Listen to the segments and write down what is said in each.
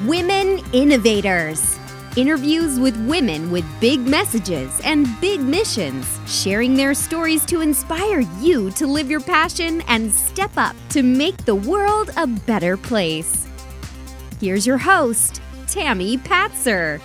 Women Innovators. Interviews with women with big messages and big missions, sharing their stories to inspire you to live your passion and step up to make the world a better place. Here's your host, Tammy Patzer.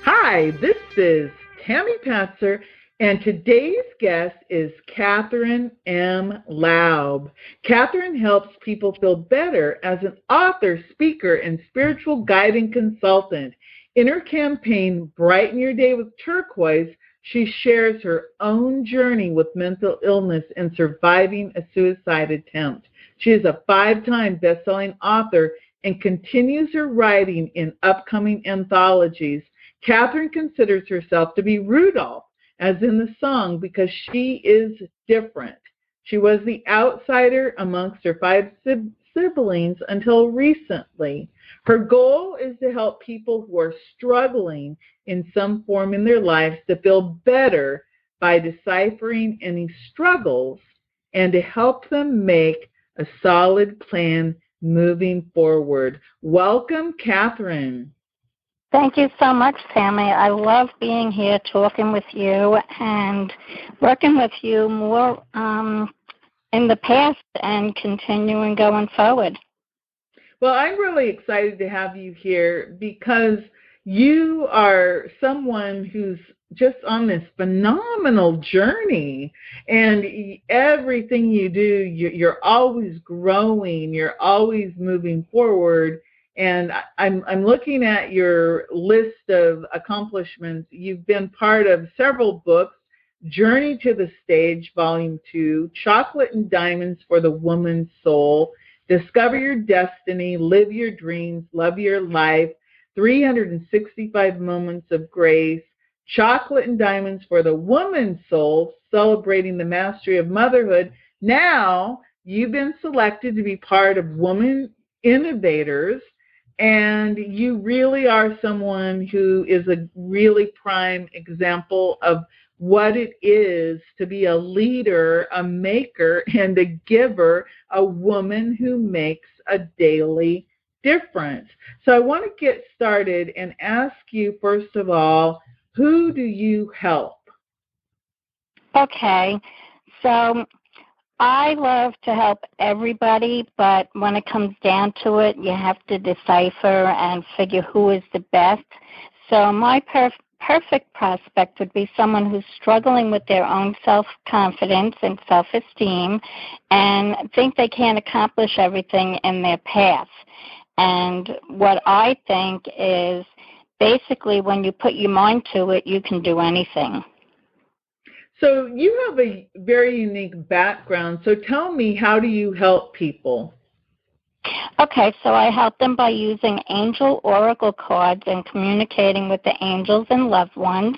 Hi, this is Tammy Patzer, and today's guest is Catherine M. Laub. Catherine helps people feel better as an author, speaker, and spiritual guiding consultant. In her campaign, Brighten Your Day with Turquoise, she shares her own journey with mental illness and surviving a suicide attempt. She is a 5-time best-selling author and continues her writing in upcoming anthologies. Catherine considers herself to be Rudolph, as in the song, because she is different. She was the outsider amongst her 5 siblings until recently. Her goal is to help people who are struggling in some form in their lives to feel better by deciphering any struggles and to help them make a solid plan moving forward. Welcome, Catherine. Thank you so much, Tammy. I love being here talking with you and working with you more in the past and continuing going forward. Well, I'm really excited to have you here because you are someone who's just on this phenomenal journey, and everything you do, you're always growing, you're always moving forward. And I'm looking at your list of accomplishments. You've been part of several books: Journey to the Stage, Volume 2, Chocolate and Diamonds for the Woman's Soul, Discover Your Destiny, Live Your Dreams, Love Your Life, 365 Moments of Grace, Chocolate and Diamonds for the Woman's Soul, Celebrating the Mastery of Motherhood. Now, you've been selected to be part of Women Innovators, and you really are someone who is a really prime example of what it is to be a leader, a maker, and a giver, a woman who makes a daily difference. So I want to get started and ask you, first of all, who do you help? Okay, so I love to help everybody, but when it comes down to it, you have to decipher and figure who is the best. So my perfect prospect would be someone who's struggling with their own self-confidence and self-esteem and think they can't accomplish everything in their path. And what I think is basically when you put your mind to it, you can do anything. So you have a very unique background. So tell me, how do you help people? Okay, so I help them by using angel oracle cards and communicating with the angels and loved ones.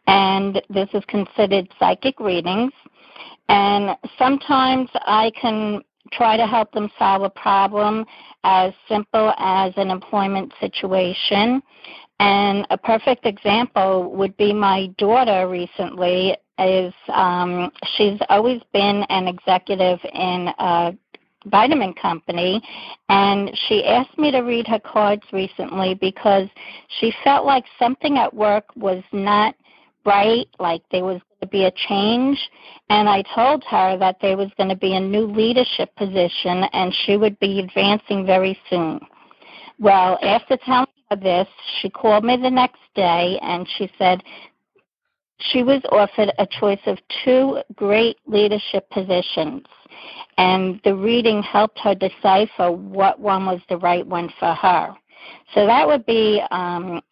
And this is considered psychic readings. And sometimes I can try to help them solve a problem as simple as an employment situation. And a perfect example would be my daughter recently. She's always been an executive in a vitamin company, and she asked me to read her cards recently because she felt like something at work was not right, like there was going to be a change, and I told her that there was going to be a new leadership position and she would be advancing very soon. Well, after telling her this, she called me the next day and she said she was offered a choice of 2 great leadership positions, and the reading helped her decipher what one was the right one for her. So that would be an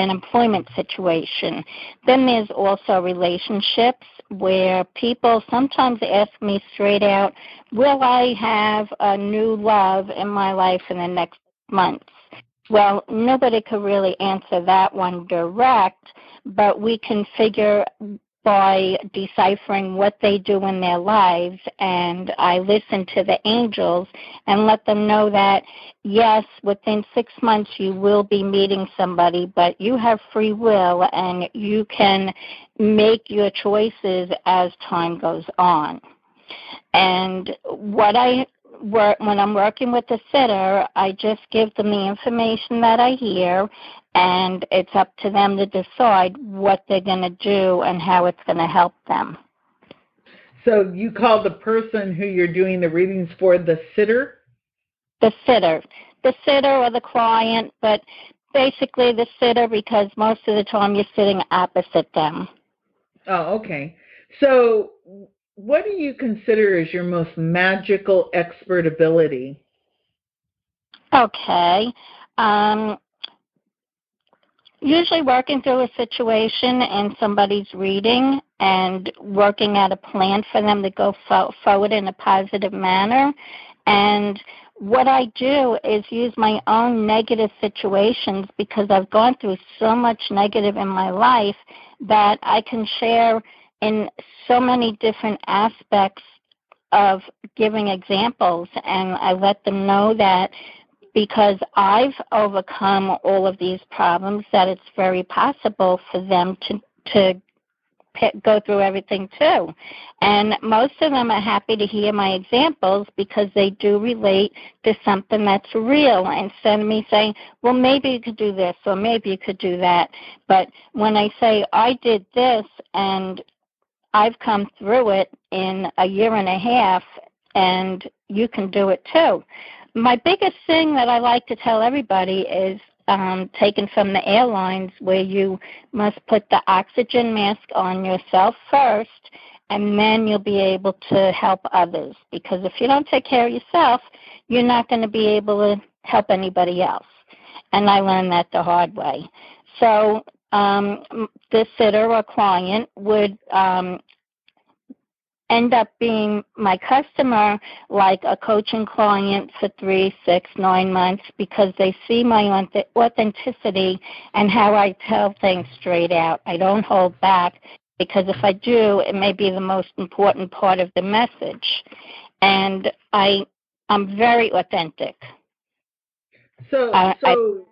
employment situation. Then there's also relationships where people sometimes ask me straight out, will I have a new love in my life in the next months? Well, nobody could really answer that one direct, but we can figure by deciphering what they do in their lives, and I listen to the angels and let them know that, yes, within 6 months you will be meeting somebody, but you have free will and you can make your choices as time goes on. And what I when I'm working with the sitter, I just give them the information that I hear, and it's up to them to decide what they're going to do and how it's going to help them. So you call the person who you're doing the readings for the sitter? The sitter or the client, but basically the sitter, because most of the time you're sitting opposite them. Oh, okay. So what do you consider as your most magical expert ability? Okay. Usually working through a situation in somebody's reading and working out a plan for them to go forward in a positive manner. And what I do is use my own negative situations, because I've gone through so much negative in my life that I can share in so many different aspects of giving examples, and I let them know that because I've overcome all of these problems, that it's very possible for them to go through everything too. And most of them are happy to hear my examples because they do relate to something that's real, instead of me saying, well, maybe you could do this or maybe you could do that. But when I say I did this and I've come through it in a year and a half, and you can do it too. My biggest thing that I like to tell everybody is taken from the airlines, where you must put the oxygen mask on yourself first, and then you'll be able to help others. Because if you don't take care of yourself, you're not going to be able to help anybody else. And I learned that the hard way. So the sitter or client would end up being my customer, like a coaching client for 3, 6, 9 months, because they see my authenticity and how I tell things straight out. I don't hold back, because if I do, it may be the most important part of the message. And I'm very authentic. So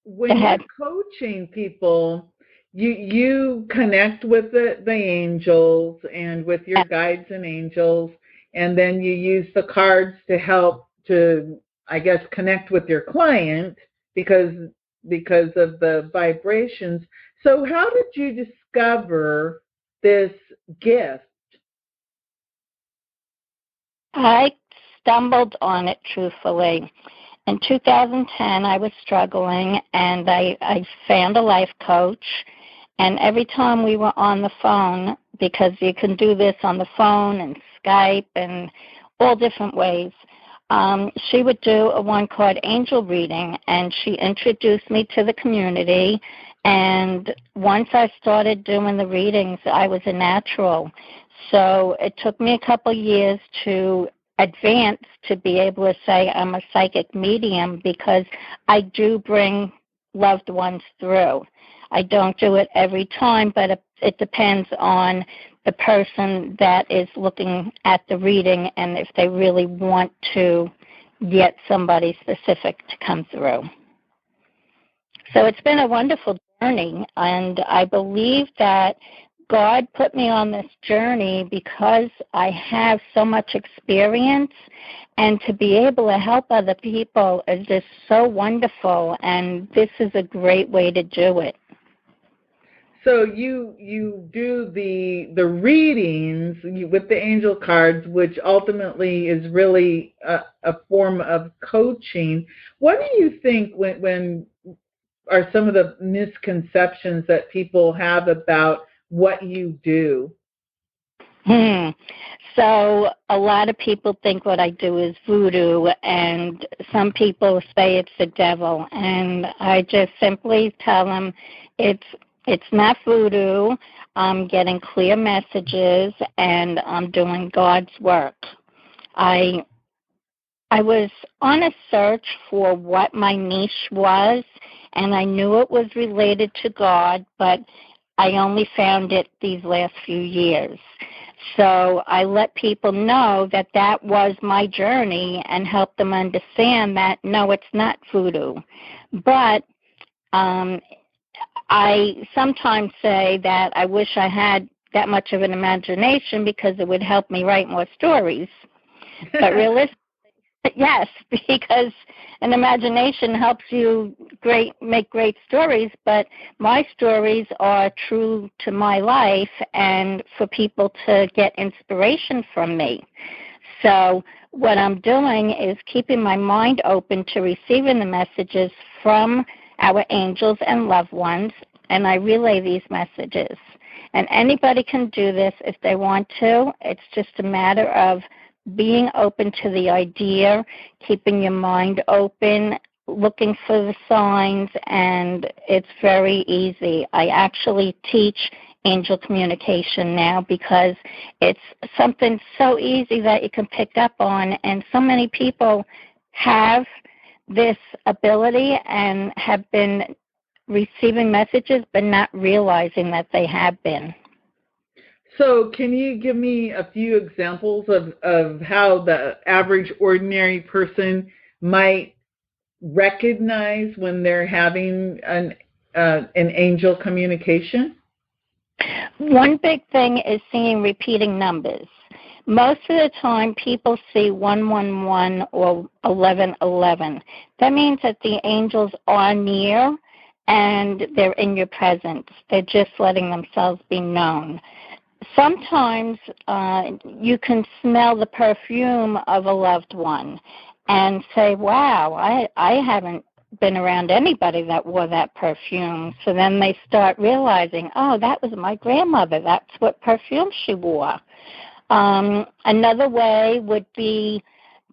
when you're coaching people, you connect with the angels and with your guides and angels, and then you use the cards to help to, I guess, connect with your client because of the vibrations. So how did you discover this gift? I stumbled on it, truthfully. In 2010, I was struggling, and I found a life coach. And every time we were on the phone, because you can do this on the phone and Skype and all different ways, she would do a one-card angel reading, and she introduced me to the community. And once I started doing the readings, I was a natural. So it took me a couple years to advance to be able to say I'm a psychic medium, because I do bring loved ones through. I don't do it every time, but it depends on the person that is looking at the reading and if they really want to get somebody specific to come through. So it's been a wonderful journey, and I believe that God put me on this journey because I have so much experience, and to be able to help other people is just so wonderful, and this is a great way to do it. So you do the readings with the angel cards, which ultimately is really a form of coaching. What do you think when are some of the misconceptions that people have about what you do? So a lot of people think what I do is voodoo, and some people say it's the devil, and I just simply tell them it's not voodoo. I'm getting clear messages, and I'm doing God's work. I was on a search for what my niche was, and I knew it was related to God, but I only found it these last few years. So I let people know that that was my journey and help them understand that, no, it's not voodoo. But I sometimes say that I wish I had that much of an imagination, because it would help me write more stories. But realistically, Yes, because an imagination helps you make great stories, but my stories are true to my life and for people to get inspiration from me. So what I'm doing is keeping my mind open to receiving the messages from our angels and loved ones, and I relay these messages. And anybody can do this if they want to. It's just a matter of being open to the idea, keeping your mind open, looking for the signs, and it's very easy. I actually teach angel communication now because it's something so easy that you can pick up on, and so many people have this ability and have been receiving messages but not realizing that they have been. So can you give me a few examples of how the average ordinary person might recognize when they're having an angel communication? One big thing is seeing repeating numbers. Most of the time, people see 111 or 1111. That means that the angels are near and they're in your presence. They're just letting themselves be known. Sometimes you can smell the perfume of a loved one and say, wow, I haven't been around anybody that wore that perfume. So then they start realizing, oh, that was my grandmother. That's what perfume she wore. Another way would be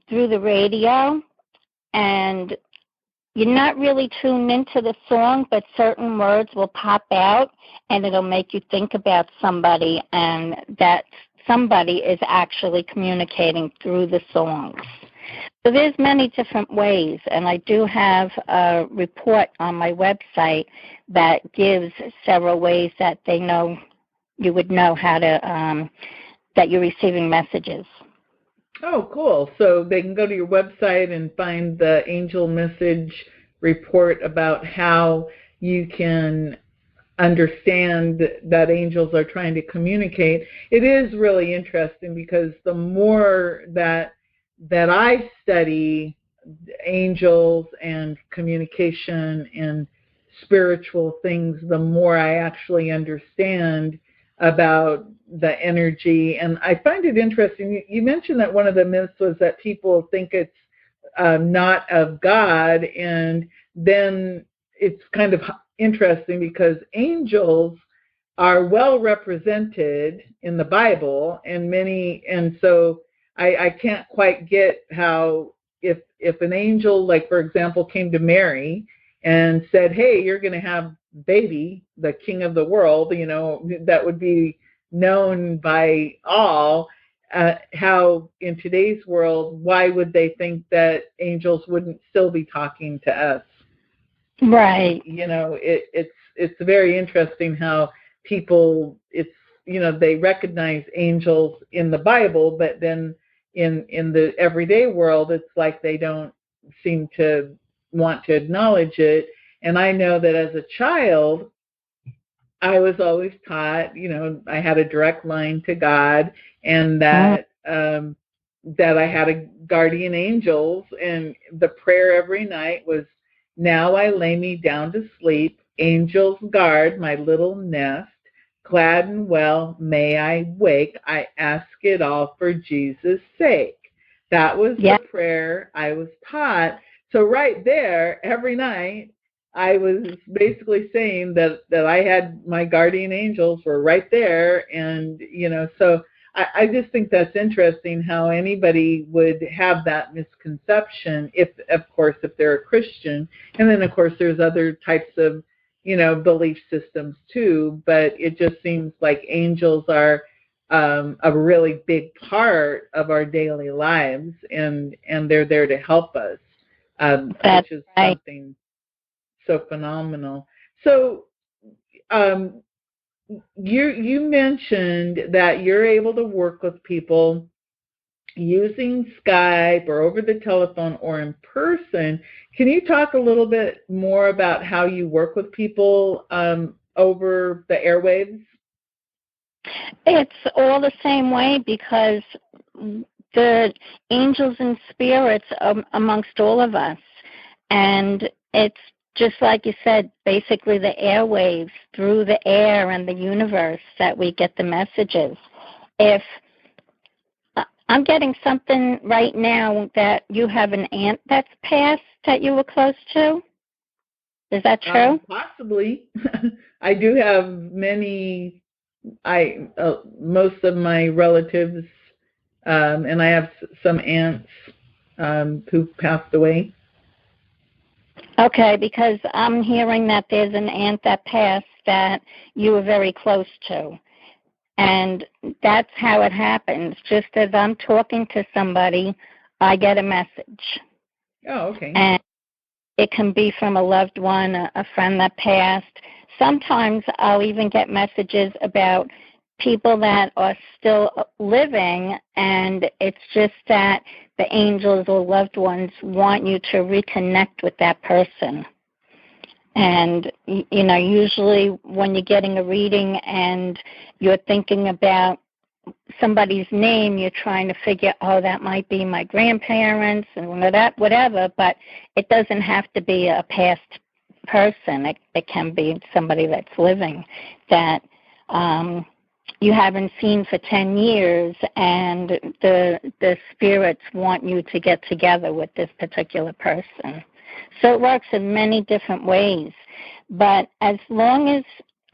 through the radio, and you're not really tuned into the song, but certain words will pop out, and it'll make you think about somebody, and that somebody is actually communicating through the songs. So there's many different ways, and I do have a report on my website that gives several ways that you would know how to that you're receiving messages. Oh, cool. So they can go to your website and find the angel message report about how you can understand that angels are trying to communicate. It is really interesting because the more that I study angels and communication and spiritual things, the more I actually understand about the energy. And I find it interesting. You mentioned that one of the myths was that people think it's not of God, and then it's kind of interesting because angels are well represented in the Bible, and so I can't quite get how if an angel, like for example, came to Mary and said, hey, you're going to have baby, the king of the world, that would be known by all, how in today's world, why would they think that angels wouldn't still be talking to us? Right. It's very interesting how people, they recognize angels in the Bible, but then in the everyday world, it's like they don't seem to want to acknowledge it. And I know that as a child, I was always taught, I had a direct line to God, and that that I had a guardian angels, and the prayer every night was, now I lay me down to sleep, angels guard my little nest, glad and well may I wake, I ask it all for Jesus' sake. That was the prayer I was taught. So right there, every night, I was basically saying that I had my guardian angels were right there. And, so I just think that's interesting how anybody would have that misconception if they're a Christian. And then, of course, there's other types of, belief systems too. But it just seems like angels are a really big part of our daily lives, and they're there to help us, which is something so phenomenal. So you mentioned that you're able to work with people using Skype or over the telephone or in person. Can you talk a little bit more about how you work with people over the airwaves? It's all the same way because the angels and spirits amongst all of us. And it's just like you said, basically the airwaves through the air and the universe that we get the messages. If I'm getting something right now that you have an aunt that's passed that you were close to. Is that true? Possibly. I do have many. Most of my relatives, and I have some aunts who passed away. Okay, because I'm hearing that there's an aunt that passed that you were very close to. And that's how it happens. Just as I'm talking to somebody, I get a message. Oh, okay. And it can be from a loved one, a friend that passed. Sometimes I'll even get messages about people that are still living, and it's just that the angels or loved ones want you to reconnect with that person. And, you know, usually when you're getting a reading and you're thinking about somebody's name, you're trying to figure, oh, that might be my grandparents and whatever, but it doesn't have to be a past person. It can be somebody that's living that you haven't seen for 10 years, and the spirits want you to get together with this particular person. So it works in many different ways. But as long as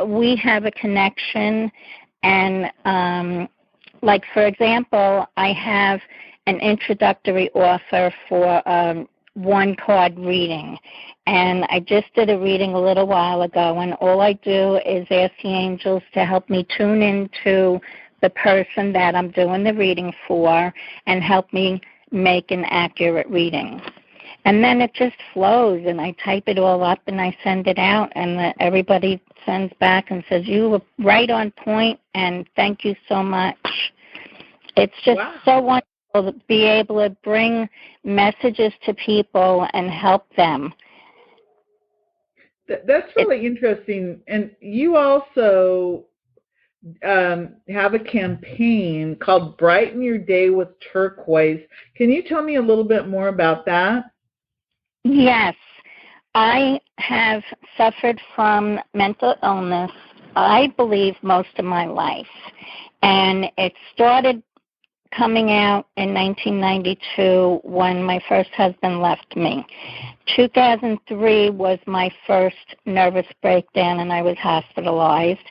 we have a connection and like, for example, I have an introductory offer for one card reading. And I just did a reading a little while ago, and all I do is ask the angels to help me tune into the person that I'm doing the reading for and help me make an accurate reading. And then it just flows, and I type it all up and I send it out, and everybody sends back and says, you were right on point, and thank you so much. It's just so wonderful to be able to bring messages to people and help them. That's really interesting. And you also have a campaign called Brighten Your Day with Turquoise. Can you tell me a little bit more about that? Yes. I have suffered from mental illness, I believe, most of my life. And it started coming out in 1992 when my first husband left me. 2003 was my first nervous breakdown, and I was hospitalized,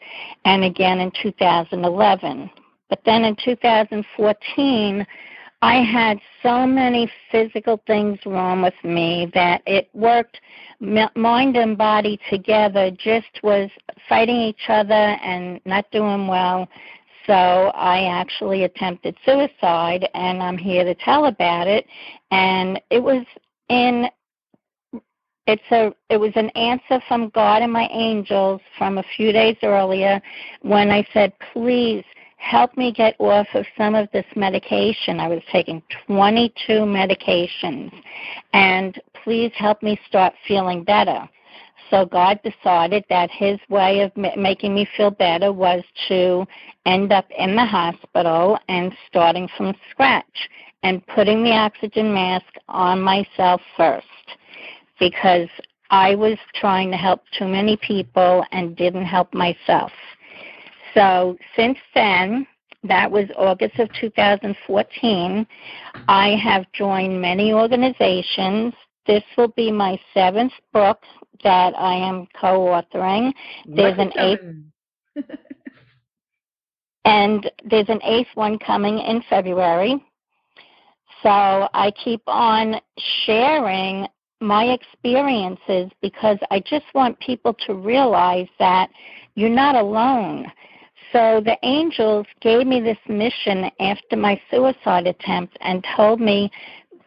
and again in 2011. But then in 2014, I had so many physical things wrong with me that it worked, mind and body together, just was fighting each other and not doing well. So I actually attempted suicide, and I'm here to tell about it. And it was an answer from God and my angels from a few days earlier when I said, please help me get off of some of this medication. I was taking 22 medications, and please help me start feeling better. So God decided that his way of making me feel better was to end up in the hospital and starting from scratch and putting the oxygen mask on myself first, because I was trying to help too many people and didn't help myself. So since then, that was August of 2014, I have joined many organizations. This will be my 7th book that I am co-authoring. There's an 8th one coming in February. So I keep on sharing my experiences because I just want people to realize that you're not alone. So the angels gave me this mission after my suicide attempt and told me,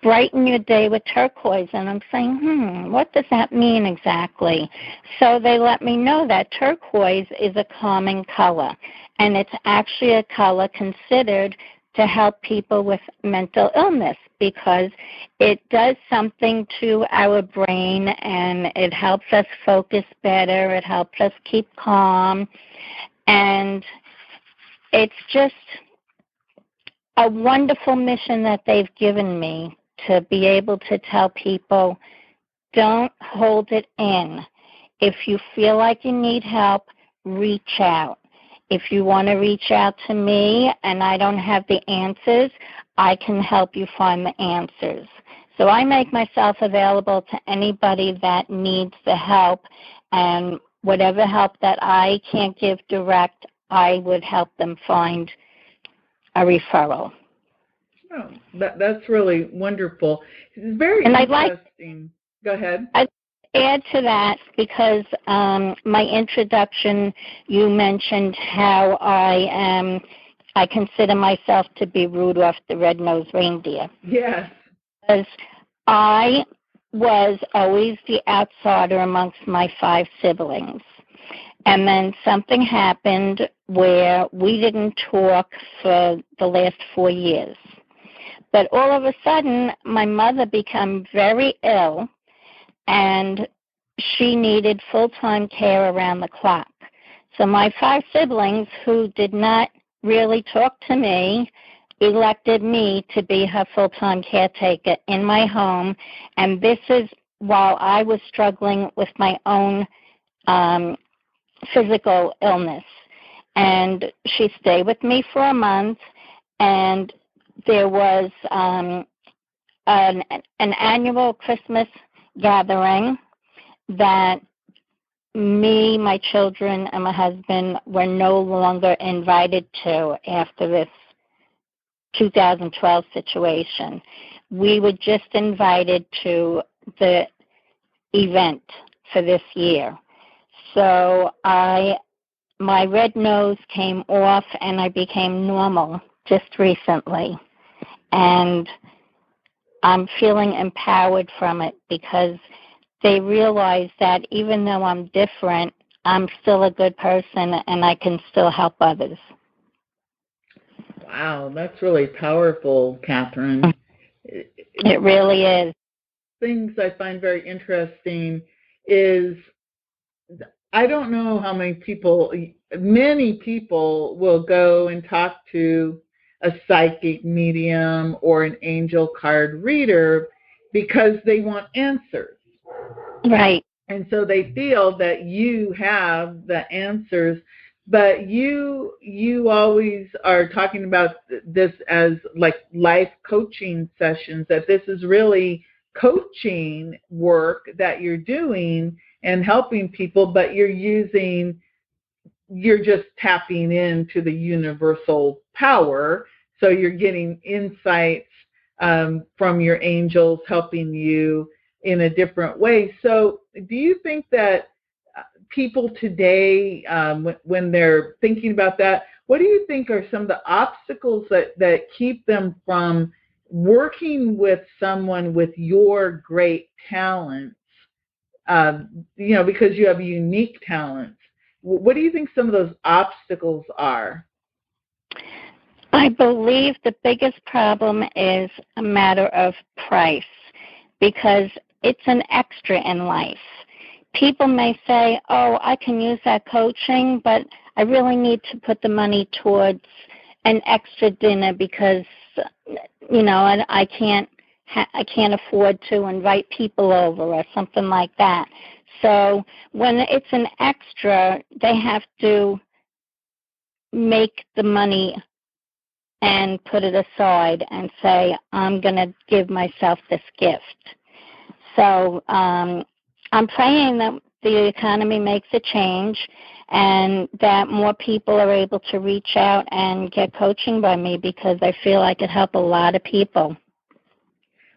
brighten your day with turquoise. And I'm saying, what does that mean exactly? So they let me know that turquoise is a calming color, and it's actually a color considered to help people with mental illness because it does something to our brain, and it helps us focus better. It helps us keep calm. And it's just a wonderful mission that they've given me to be able to tell people, don't hold it in. If you feel like you need help, reach out. If you want to reach out to me and I don't have the answers, I can help you find the answers. So I make myself available to anybody that needs the help, and whatever help that I can't give direct, I would help them find a referral. Oh, that's really wonderful. It's very interesting. Go ahead. I'd add to that because my introduction, you mentioned how I consider myself to be Rudolph the Red-Nosed Reindeer. Yes. Because I was always the outsider amongst my 5 siblings. And then something happened where we didn't talk for the last 4 years. But all of a sudden, my mother became very ill, and she needed full-time care around the clock. So my 5 siblings, who did not really talk to me, elected me to be her full-time caretaker in my home, and this is while I was struggling with my own physical illness. And she stayed with me for a month, and there was an annual Christmas gathering that me, my children, and my husband were no longer invited to after this 2012 situation. We were just invited to the event for this year. So my red nose came off and I became normal just recently. And I'm feeling empowered from it because they realize that even though I'm different, I'm still a good person and I can still help others. Wow, that's really powerful, Catherine. It really is. Things I find very interesting is I don't know how many people will go and talk to a psychic medium or an angel card reader because they want answers. Right. And so they feel that you have the answers, but you always are talking about this as like life coaching sessions, that this is really coaching work that you're doing and helping people, but you're just tapping into the universal power. So you're getting insights from your angels helping you in a different way. So do you think that people today, when they're thinking about that, what do you think are some of the obstacles that keep them from working with someone with your great talents? Because you have unique talents. What do you think some of those obstacles are? I believe the biggest problem is a matter of price, because it's an extra in life. People may say, oh, I can use that coaching, but I really need to put the money towards an extra dinner because, and I can't afford to invite people over or something like that. So when it's an extra, they have to make the money and put it aside and say, I'm going to give myself this gift. So I'm praying that the economy makes a change and that more people are able to reach out and get coaching by me, because I feel I could help a lot of people.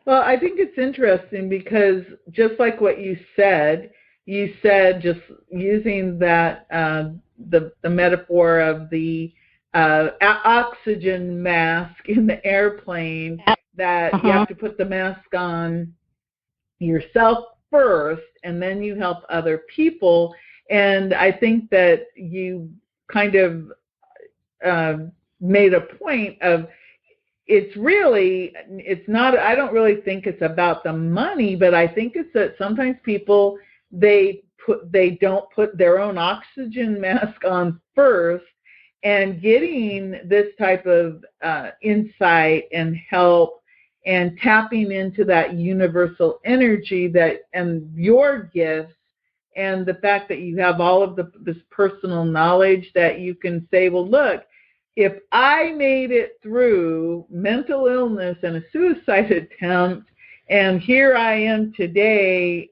Well, I think it's interesting because just like what you said just using that the metaphor of the oxygen mask in the airplane, that you have to put the mask on yourself first and then you help other people. And I think that you kind of made a point of it's not, I don't really think it's about the money, but I think it's that sometimes people, they don't put their own oxygen mask on first, and getting this type of insight and help and tapping into that universal energy that and your gifts and the fact that you have all of this personal knowledge that you can say, well, look, if I made it through mental illness and a suicide attempt, and here I am today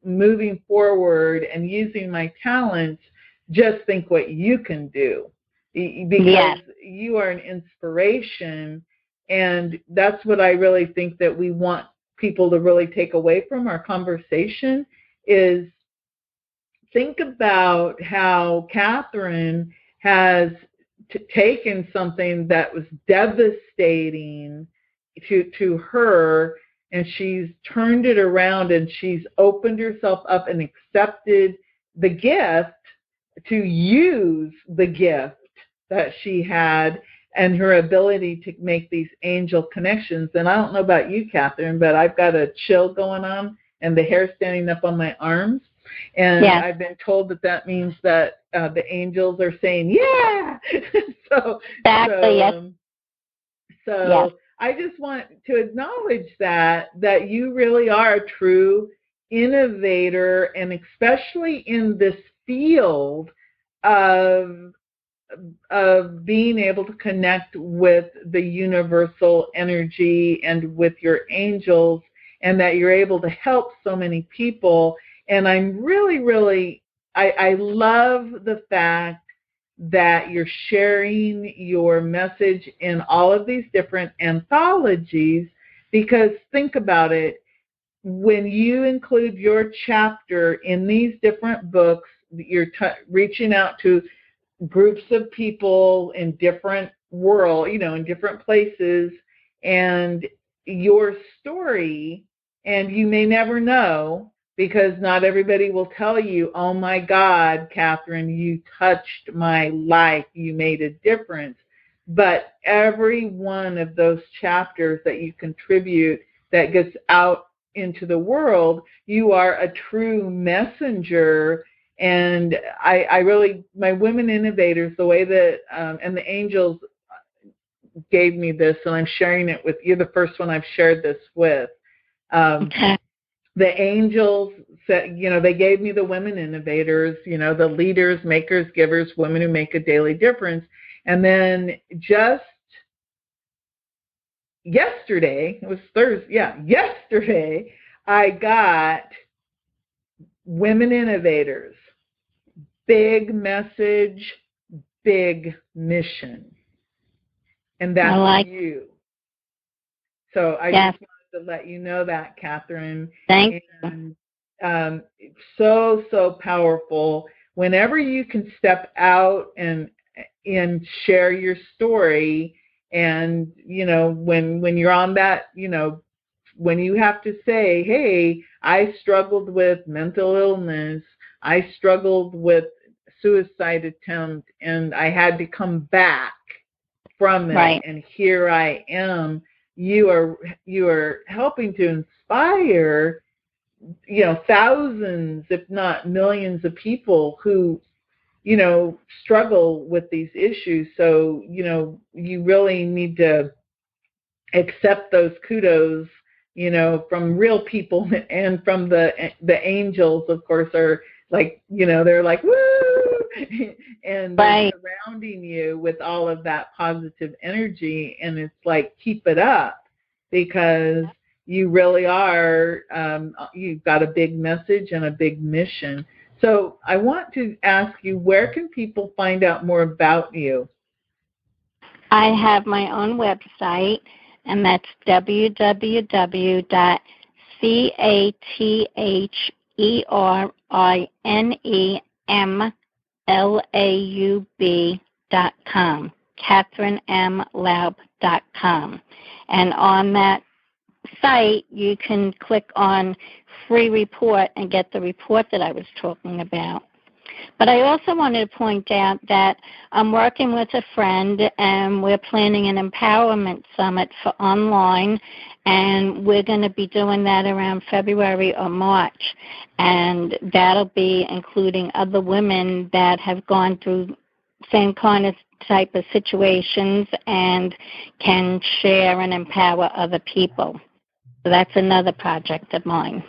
moving forward and using my talents, just think what you can do. Because you are an inspiration, and that's what I really think that we want people to really take away from our conversation is think about how Catherine has taken something that was devastating to her, and she's turned it around and she's opened herself up and accepted the gift to use the gift that she had and her ability to make these angel connections. And I don't know about you, Catherine, but I've got a chill going on and the hair standing up on my arms. And I've been told that means that the angels are saying, yeah. So I just want to acknowledge that you really are a true innovator, and especially in this field of being able to connect with the universal energy and with your angels, and that you're able to help so many people. And I'm really, I love the fact that you're sharing your message in all of these different anthologies, because think about it, when you include your chapter in these different books, you're reaching out to groups of people in different world, in different places, and your story, and you may never know, because not everybody will tell you, oh my God, Catherine, you touched my life, you made a difference. But every one of those chapters that you contribute that gets out into the world, you are a true messenger. And I really, my women innovators, the way that, and the angels gave me this, and I'm sharing it with you, the first one I've shared this with. The angels said, they gave me the women innovators, the leaders, makers, givers, women who make a daily difference. And then just yesterday, it was Thursday, yesterday, I got women innovators, big message, big mission. And that's you. So I just wanted to let you know that, Catherine. Thank you. So powerful. Whenever you can step out and share your story, and when you're on that, when you have to say, hey, I struggled with mental illness, I struggled with suicide attempt, and I had to come back from it, and here I am. You are helping to inspire, thousands, if not millions of people who, struggle with these issues. So, you really need to accept those kudos, from real people, and from the angels, of course, are like, they're like, woo, and they're surrounding you with all of that positive energy. And it's like, keep it up, because you really are, you've got a big message and a big mission. So I want to ask you, where can people find out more about you? I have my own website, and that's www.CatherineMLaub.com, CatherineMLaub.com. And on that site, you can click on free report and get the report that I was talking about. But I also wanted to point out that I'm working with a friend, and we're planning an empowerment summit for online, and we're going to be doing that around February or March. And that'll be including other women that have gone through same kind of type of situations and can share and empower other people. So that's another project of mine.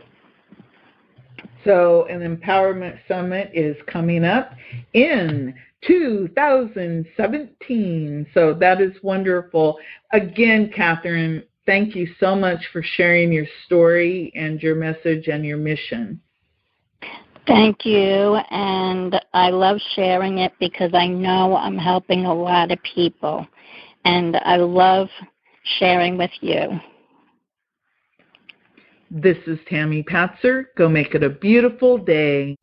So an empowerment summit is coming up in 2017. So that is wonderful. Again, Catherine, thank you so much for sharing your story and your message and your mission. Thank you, and I love sharing it because I know I'm helping a lot of people, and I love sharing with you. This is Tammy Patzer. Go make it a beautiful day.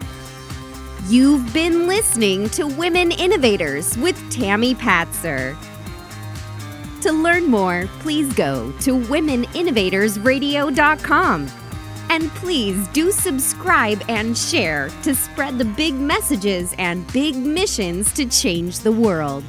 You've been listening to Women Innovators with Tammy Patzer. To learn more, please go to womeninnovatorsradio.com. And please do subscribe and share to spread the big messages and big missions to change the world.